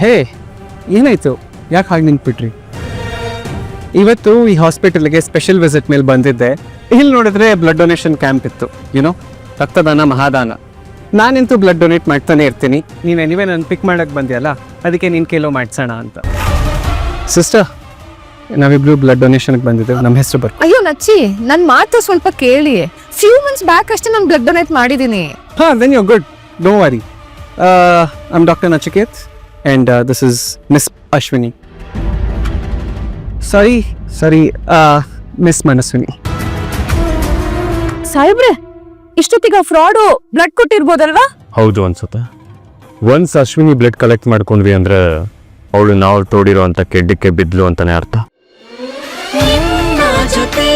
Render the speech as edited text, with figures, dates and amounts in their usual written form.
ಹೇ ಏನಾಯ್ತು, ಯಾಕೆ ಹಾಗೆ ನಿಂತ್ಬಿಟ್ರಿ? ಇವತ್ತು ಈ ಹಾಸ್ಪಿಟಲ್ಗೆ ಸ್ಪೆಷಲ್ ವಿಸಿಟ್ ಮೇಲೆ ಬಂದಿದ್ದೆ. ಇಲ್ಲಿ ನೋಡಿದ್ರೆ ಬ್ಲಡ್ ಡೊನೇಷನ್ ಕ್ಯಾಂಪ್ ಇತ್ತು, ಯುನೋ ರಕ್ತದಾನ ಮಹಾದಾನ. ನಾನಿಂತೂ ಬ್ಲಡ್ ಡೊನೇಟ್ ಮಾಡ್ತಾನೆ ಇರ್ತೀನಿ. ನೀನು ಎನಿವೇ ನಾನು ಪಿಕ್ ಮಾಡೋಕ್ಕೆ ಬಂದಿಯಲ್ಲ, ಅದಕ್ಕೆ ನೀನು ಕೇಳೋ ಮಾಡಿಸೋಣ ಅಂತ. ಸಿಸ್ಟರ್, ನಾವಿಬ್ರು ಬ್ಲಡ್ ಡೊನೇಷನ್ಗೆ ಬಂದಿದ್ದೇವೆ. ನಮ್ಮ ಹೆಸರು ಬರ್ಕೊ. ಅಯ್ಯೋ ನಚ್ಚಿ, ನನ್ನ ಮಾತು ಸ್ವಲ್ಪ ಕೇಳಿ. ಫ್ಯೂ ಮಂತ್ಸ್ ಬ್ಯಾಕ್ ಅಷ್ಟೇ ನಾನು ಬ್ಲಡ್ ಡೊನೇಟ್ ಮಾಡಿದ್ದೀನಿ. ಹಾಂ, ದೆನ್ ಯು ಗುಡ್, ಡೋ worry. I am doctor Nachiket and this is miss Ashwini. ಸರಿ ಮಿಸ್ ಮನಸ್ವಿನಿ. ಸಾಹೇಬ್ರೆ, ಇಷ್ಟೊತ್ತಿಗೆ ಫ್ರಾಡು ಬ್ಲಡ್ ಕೊಟ್ಟಿರ್ಬೋದಲ್ವಾ? ಹೌದು ಅನ್ಸುತ್ತೆ. ಒನ್ಸ್ ಅಶ್ವಿನಿ ಬ್ಲಡ್ ಕಲೆಕ್ಟ್ ಮಾಡ್ಕೊಂಡ್ವಿ ಅಂದ್ರೆ ಅವಳು ನಾವು ತೋಡಿರೋ ಅಂತ ಕೆಡ್ಡಕ್ಕೆ ಬಿದ್ಲು ಅಂತಾನೆ ಅರ್ಥ. ಜೊತೆ